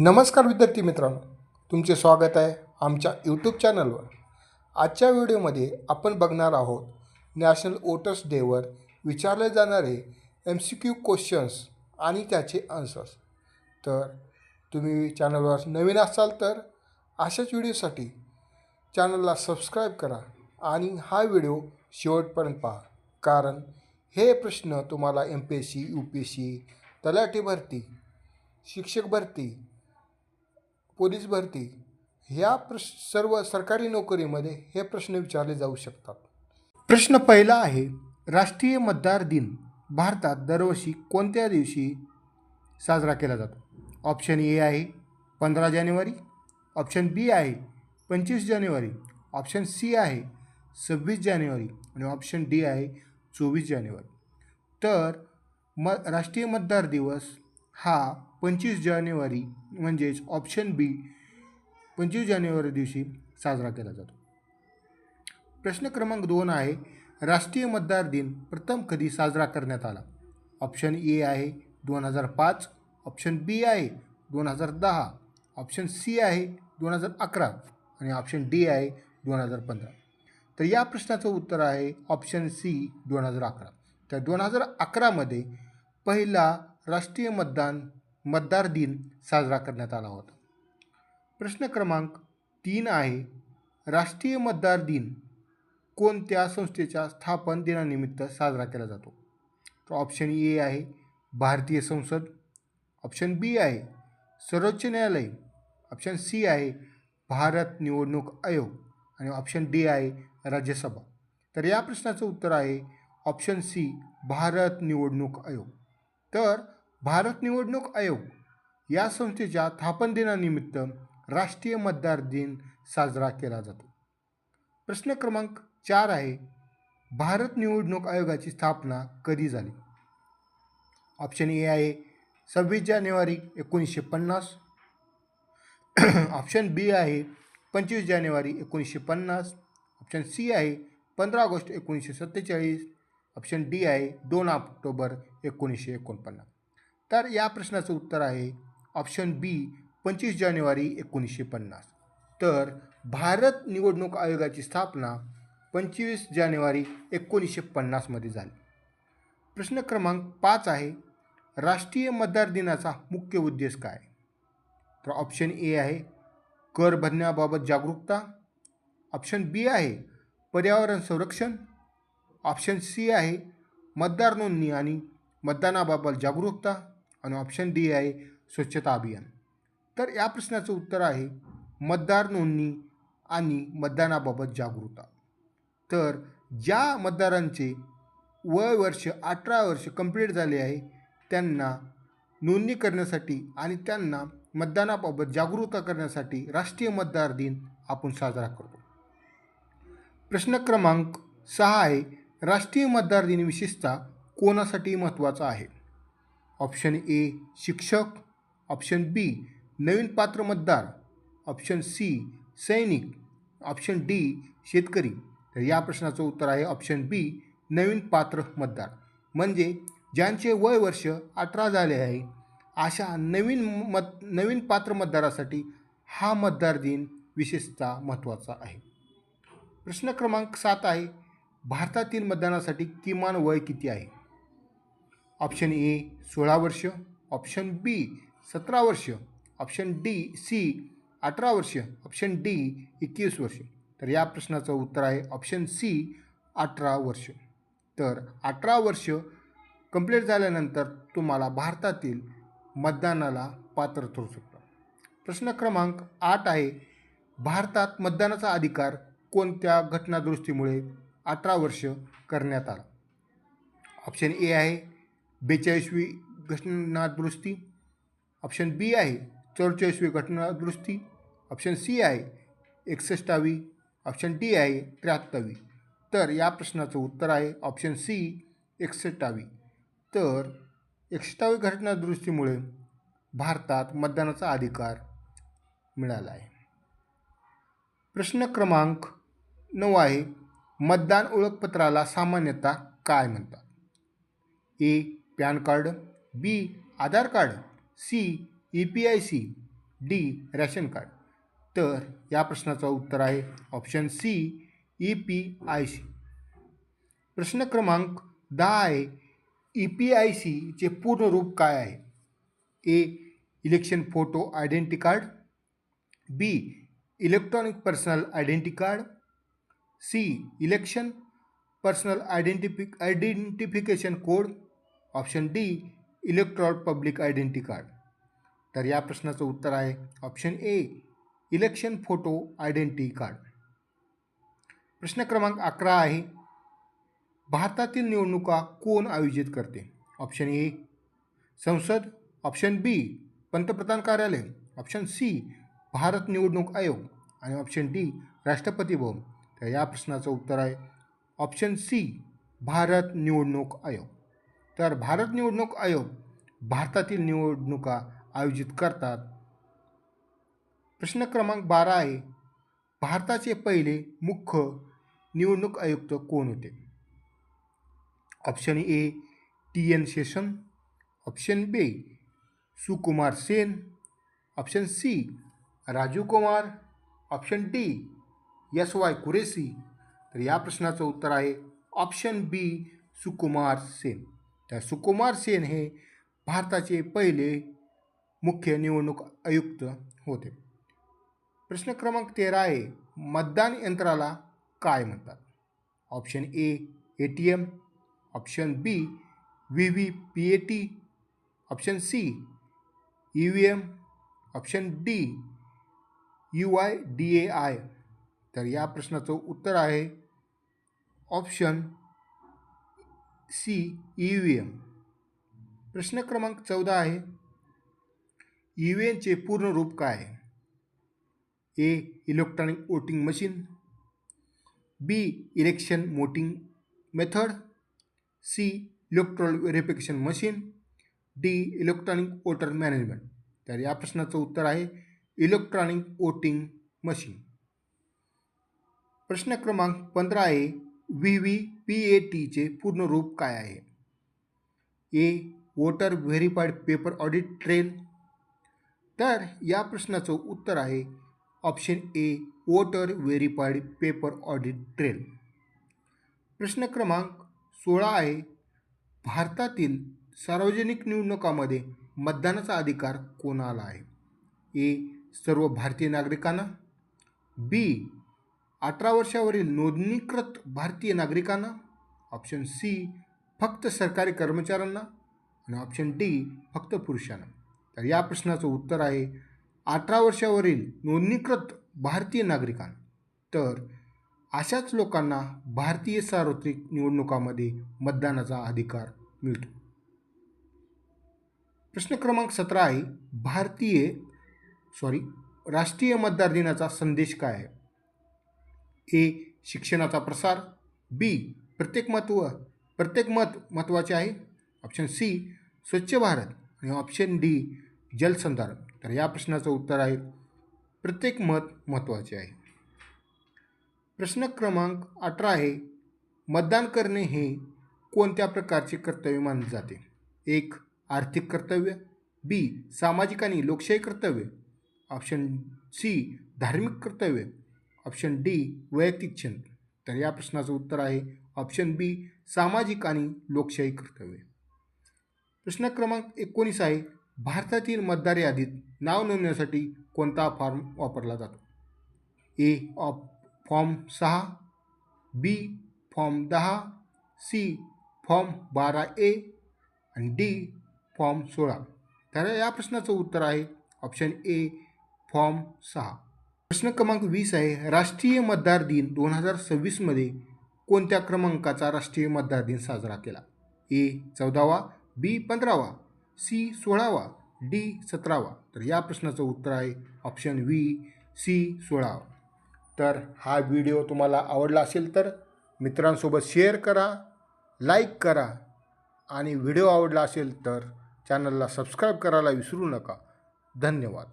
नमस्कार विद्यार्थी मित्रांनो, तुमचे स्वागत आहे आमच्या यूट्यूब चॅनलवर. आजच्या व्हिडिओमध्ये आपण बघणार आहोत नॅशनल वोटर्स डेवर विचारले जाणारे MCQ क्वेश्चन्स आणि त्याचे आन्सर्स. तर तुम्ही चॅनलवर नवीन असाल तर अशाच व्हिडिओसाठी चॅनलला सबस्क्राईब करा आणि हा व्हिडिओ शेवटपर्यंत पहा, कारण हे प्रश्न तुम्हाला MPSC, UPSC, तलाठी भरती, शिक्षक भरती, पोलीस भरती ह्या सर्व सरकारी नोकरीमध्ये हे प्रश्न विचारले जाऊ शकतात. प्रश्न पहिला आहे, राष्ट्रीय मतदार दिन भारतात दरवर्षी कोणत्या दिवशी साजरा केला जातो? ऑप्शन ए आहे 15 जानेवारी, ऑप्शन बी आहे 25 जानेवारी, ऑप्शन सी आहे 26 जानेवारी आणि ऑप्शन डी आहे 24 जानेवारी. तर राष्ट्रीय मतदार दिवस हा 25 जानेवारी म्हणजेच ऑप्शन बी 25 जानेवारी दिवशी साजरा केला जातो. प्रश्न क्रमांक 2 आहे, राष्ट्रीय मतदार दिन प्रथम कधी साजरा करण्यात आला? ऑप्शन ए आहे 2005, ऑप्शन बी आहे 2010, ऑप्शन सी आहे 2011 आणि ऑप्शन डी आहे 2015. तर या प्रश्नाचं उत्तर आहे ऑप्शन सी 2011. तर 2011मध्ये पहिला राष्ट्रीय मतदार दिन साजरा करण्यात आला होता. प्रश्न क्रमांक 3 आहे, राष्ट्रीय मतदार दिन कोणत्या संस्थेच्या स्थापन दिनानिमित्त साजरा केला जातो? तर ऑप्शन ए आहे भारतीय संसद, ऑप्शन बी आहे सर्वोच्च न्यायालय, ऑप्शन सी आहे भारत निवडणूक आयोग आणि ऑप्शन डी आहे राज्यसभा. तर या प्रश्नाचं उत्तर आहे ऑप्शन सी भारत निवडणूक आयोग. तर भारत निवडणूक आयोग या संस्थेच्या स्थापन दिनानिमित्त राष्ट्रीय मतदार दिन साजरा केला जातो. प्रश्न क्रमांक 4 आहे, भारत निवडणूक आयोगाची स्थापना कधी झाली? ऑप्शन ए आहे 26 जानेवारी 1950, ऑप्शन बी आहे 25 जानेवारी 1950, ऑप्शन सी आहे 15 ऑगस्ट 1947, ऑप्शन डी आहे 2 ऑक्टोबर 1949. तर या प्रश्नाचं उत्तर आहे ऑप्शन बी 25 जानेवारी 1950. तर भारत निवडणूक आयोगाची स्थापना 25 जानेवारी 1950मध्ये झाली. प्रश्न क्रमांक 5 आहे, राष्ट्रीय मतदार दिनाचा मुख्य उद्देश काय? तर ऑप्शन ए आहे कर भरण्याबाबत जागरूकता, ऑप्शन बी आहे पर्यावरण संरक्षण, ऑप्शन सी आहे मतदार नोंदणी आणि मतदानाबाबत जागरूकता आणि ऑप्शन डी आहे स्वच्छता अभियान. तर या प्रश्नाचं उत्तर आहे मतदार नोंदणी आणि मतदानाबाबत जागरूकता. तर ज्या मतदारांचे वय वर्ष 18 वर्ष कंप्लीट झाले आहे त्यांना नोंदणी करण्यासाठी आणि त्यांना मतदानाबाबत जागरूकता करण्यासाठी राष्ट्रीय मतदार दिन आपण साजरा करतो. प्रश्न क्रमांक 6 आहे, राष्ट्रीय मतदार दिन विशेषतः कोणासाठी महत्त्वाचा आहे? ऑप्शन ए शिक्षक, ऑप्शन बी नवीन पात्र मतदार, ऑप्शन सी सैनिक, ऑप्शन डी शेतकरी. तर या प्रश्नाचं उत्तर आहे ऑप्शन बी नवीन पात्र मतदार. म्हणजे ज्यांचे वय वर्ष 18 झाले आहे अशा नवीन पात्र मतदारासाठी हा मतदार दिन विशेषतः महत्त्वाचा आहे. प्रश्न क्रमांक 7 आहे, भारतातील मतदानासाठी किमान वय किती आहे? ऑप्शन ए 16 वर्ष, ऑप्शन बी 17 वर्ष, ऑप्शन सी 18 वर्ष, ऑप्शन डी 21 वर्ष. तर या प्रश्नाचं उत्तर आहे ऑप्शन सी 18 वर्ष. तर 18 वर्ष कंप्लीट झाल्यानंतर तुम्हाला भारतातील मतदानाला पात्र ठरू शकता. प्रश्न क्रमांक 8 आहे, भारतात मतदानाचा अधिकार कोणत्या घटनादुरुस्तीमुळे 18 वर्ष करण्यात आला? ऑप्शन ए आहे 42वी घटनादुरुस्ती, ऑप्शन बी आहे 44वी घटनादुरुस्ती, ऑप्शन सी आहे 61वी, ऑप्शन डी आहे 73वी. तर या प्रश्नाचं उत्तर आहे ऑप्शन सी 61वी. तर 61वी घटनादुरुस्तीमुळे भारतात मतदानाचा अधिकार मिळाला आहे. प्रश्न क्रमांक 9 आहे, मतदान ओळखपत्राला सामान्यतः काय म्हणतात? A PAN card, B Aadhaar card, C EPIC, D ration card. तर या प्रश्नाचं उत्तर आहे ऑप्शन सी EPIC. प्रश्न क्रमांक 10 आहे EPICचे पूर्ण रूप काय आहे? A election photo identity card, B electronic personal identity card, C election personal identification code, option D electoral public identity card. तर या प्रश्नाचं उत्तर आहे option A election photo identity card. प्रश्न क्रमांक 11 आहे भारतातील निवडणुका कोण आयोजित करते? ऑप्शन ए संसद, ऑप्शन बी पंतप्रधान कार्यालय, ऑप्शन सी भारत निवडणूक आयोग आणि ऑप्शन डी राष्ट्रपती भवन. तर या प्रश्नाचं उत्तर आहे ऑप्शन सी भारत निवडणूक आयोग. तर भारत निवडणूक आयोग भारतातील निवडणुका आयोजित करतात. प्रश्न क्रमांक 12 आहे भारताचे पहिले मुख्य निवडणूक आयुक्त कोण होते? Option A TN Seshan, option B Sukumar Sen, option C Rajiv Kumar, option D SY Qureshi. तर या प्रश्नाचं उत्तर आहे ऑप्शन बी सुकुमार सेन. तर सुकुमार सेन हे भारताचे पहिले मुख्य निवडणूक आयुक्त होते. प्रश्न क्रमांक 13 आहे मतदान यंत्राला काय म्हणतात? Option A ATM, option B VVPAT, option C EVM, option D UIDAI. तर या प्रश्नाचं उत्तर आहे ऑप्शन सी EVM. प्रश्न क्रमांक 14 आहे EVMचे पूर्ण रूप काय आहे? A electronic voting machine, B election voting method, C electoral verification machine, D electronic voter management. तर या प्रश्नाचं उत्तर आहे इलेक्ट्रॉनिक वोटिंग मशीन. प्रश्न क्रमांक 15 आहे VVPATचे पूर्ण रूप काय आहे? A voter verified paper audit trail. तर या प्रश्नाचं उत्तर आहे option A voter verified paper audit trail. प्रश्न क्रमांक 16 आहे भारतातील सार्वजनिक निवडणुकामध्ये मतदानाचा अधिकार कोणाला आहे? ए सर्व भारतीय नागरिकांना, बी 18 वर्षावरील नोंदणीकृत भारतीय नागरिकांना, ऑप्शन सी फक्त सरकारी कर्मचाऱ्यांना आणि ऑप्शन डी फक्त पुरुषांना. तर या प्रश्नाचं उत्तर आहे 18 वर्षावरील नोंदणीकृत भारतीय नागरिकांना. तर अशाच लोकांना भारतीय सार्वत्रिक निवडणुकामध्ये मतदानाचा अधिकार मिळतो. प्रश्न क्रमांक 17 आहे राष्ट्रीय मतदार दिनाचा संदेश काय आहे? ए शिक्षणाचा प्रसार, बी प्रत्येक मत महत्त्वाचे आहे, ऑप्शन सी स्वच्छ भारत आणि ऑप्शन डी जलसंधारण. तर या प्रश्नाचं उत्तर आहे प्रत्येक मत महत्त्वाचे आहे. प्रश्न क्रमांक 18 आहे मतदान करणे हे कोणत्या प्रकारचे कर्तव्य मानले जाते? एक आर्थिक कर्तव्य, बी सामाजिक आणि लोकशाही कर्तव्य, ऑप्शन सी धार्मिक कर्तव्य, ऑप्शन डी वैयक्तिक छंद. तर या प्रश्नाचं उत्तर आहे ऑप्शन बी सामाजिक आणि लोकशाही कर्तव्य. प्रश्न क्रमांक 19 आहे भारतातील मतदार यादीत नाव नोंदवण्यासाठी कोणता फॉर्म वापरला जातो? ए फॉर्म 6, बी फॉर्म 10, सी फॉर्म 12A आणि डी फॉर्म 16. तर या प्रश्नाचं उत्तर आहे ऑप्शन ए फॉर्म 6. प्रश्न क्रमांक 20 आहे राष्ट्रीय मतदार दिन 2026मध्ये कोणत्या क्रमांकाचा राष्ट्रीय मतदार दिन साजरा केला? ए 14वा, बी 15वा, सी 16वा, डी 17वा. तर या प्रश्नाचं उत्तर आहे ऑप्शन बी सी 16वा. तर हा व्हिडिओ तुम्हाला आवडला असेल तर मित्रांसोबत शेअर करा, लाईक करा आणि व्हिडिओ आवडला असेल तर चॅनलला सबस्क्राईब करायला विसरू नका. धन्यवाद.